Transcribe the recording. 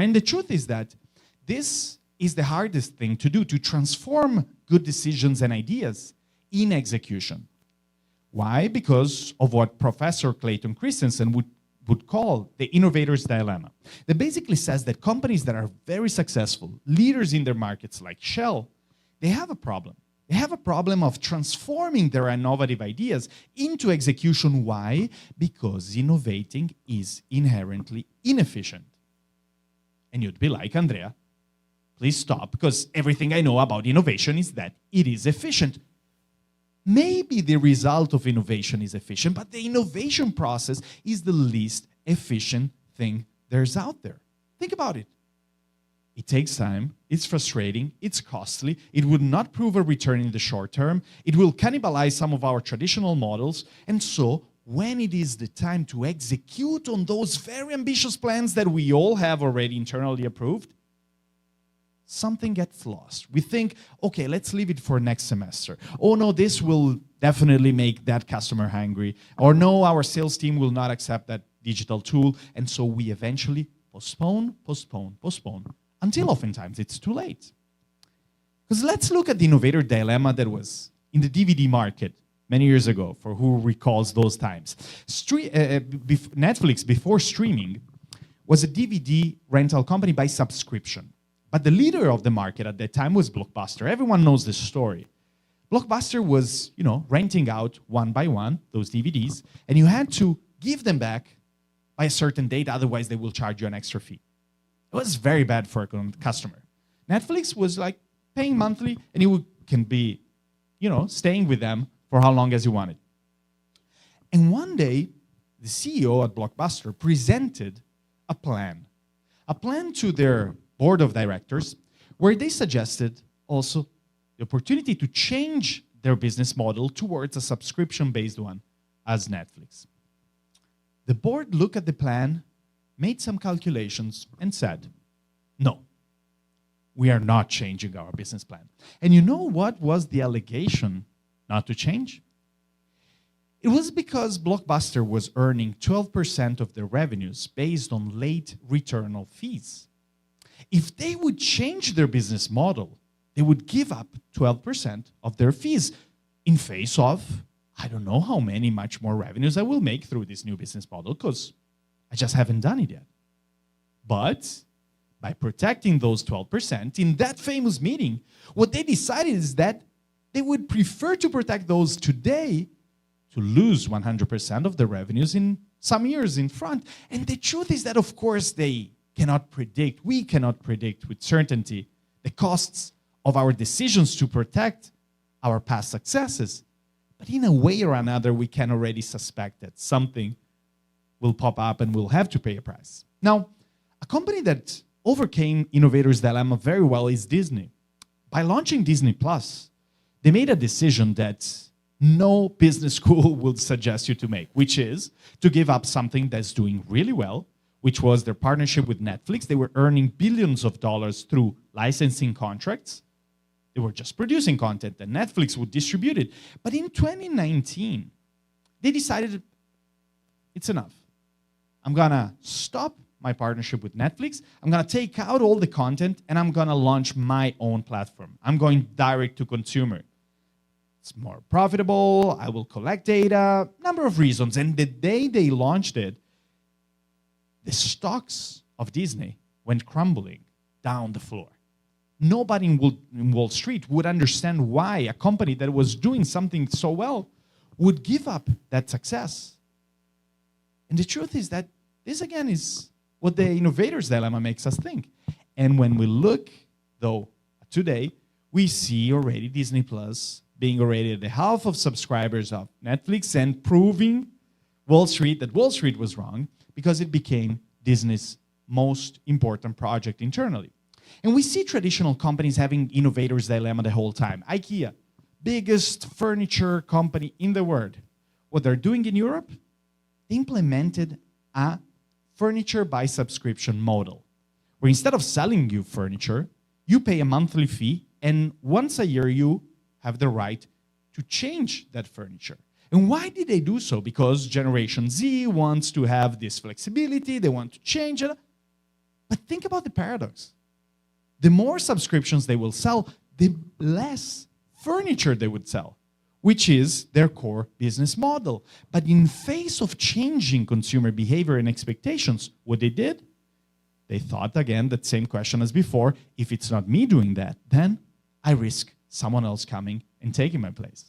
And the truth is that this is the hardest thing to do, to transform good decisions and ideas in execution. Why? Because of what Professor Clayton Christensen would call the Innovator's Dilemma. That basically says that companies that are very successful, leaders in their markets like Shell, they have a problem. They have a problem of transforming their innovative ideas into execution. Why? Because innovating is inherently inefficient. And you'd be like, Andrea, please stop, because everything I know about innovation is that it is efficient. Maybe the result of innovation is efficient, but the innovation process is the least efficient thing there's out there. Think about it. It takes time, it's frustrating, it's costly, it would not prove a return in the short term, it will cannibalize some of our traditional models, and so when it is the time to execute on those very ambitious plans that we all have already internally approved, something gets lost. We think, okay, let's leave it for next semester. Oh no, this will definitely make that customer hungry. Or no, our sales team will not accept that digital tool. And so we eventually postpone, until oftentimes it's too late. Because let's look at the Innovator Dilemma that was in the DVD market many years ago, for who recalls those times. Netflix, before streaming, was a DVD rental company by subscription. But the leader of the market at that time was Blockbuster. Everyone knows this story. Blockbuster was, renting out one by one those DVDs, and you had to give them back by a certain date, otherwise they will charge you an extra fee. It was very bad for a customer. Netflix was like paying monthly, and you can be, staying with them for how long as you wanted. And one day, the CEO at Blockbuster presented a plan to their board of directors, where they suggested also the opportunity to change their business model towards a subscription-based one as Netflix. The board looked at the plan, made some calculations, and said, no, we are not changing our business plan. And you know what was the allegation not to change? It was because Blockbuster was earning 12% of their revenues based on late return of fees. If they would change their business model, they would give up 12% of their fees in face of, I don't know how much more revenues I will make through this new business model, because I just haven't done it yet. But by protecting those 12%, in that famous meeting, what they decided is that they would prefer to protect those today to lose 100% of the revenues in some years in front. And the truth is that, of course, we cannot predict with certainty the costs of our decisions to protect our past successes. But in a way or another, we can already suspect that something will pop up and we'll have to pay a price. Now, a company that overcame Innovator's Dilemma very well is Disney. By launching Disney Plus, they made a decision that no business school would suggest you to make, which is to give up something that's doing really well, which was their partnership with Netflix. They were earning billions of dollars through licensing contracts. They were just producing content, and Netflix would distribute it. But in 2019, they decided it's enough. I'm going to stop my partnership with Netflix. I'm going to take out all the content, and I'm going to launch my own platform. I'm going direct to consumer. It's more profitable. I will collect data, number of reasons. And the day they launched it, the stocks of Disney went crumbling down the floor. Nobody in Wall Street would understand why a company that was doing something so well would give up that success. And the truth is that this, again, is what the Innovator's Dilemma makes us think. And when we look, though, today, we see already Disney Plus being already at the half of subscribers of Netflix and proving Wall Street that Wall Street was wrong because it became Disney's most important project internally. And we see traditional companies having Innovator's Dilemma the whole time. Ikea, biggest furniture company in the world. What they're doing in Europe, they implemented a furniture by subscription model, where instead of selling you furniture, you pay a monthly fee, and once a year you have the right to change that furniture. And why did they do so? Because Generation Z wants to have this flexibility, they want to change it. But think about the paradox. The more subscriptions they will sell, the less furniture they would sell, which is their core business model. But in face of changing consumer behavior and expectations, what they did, they thought again that same question as before, if it's not me doing that, then I risk someone else coming and taking my place.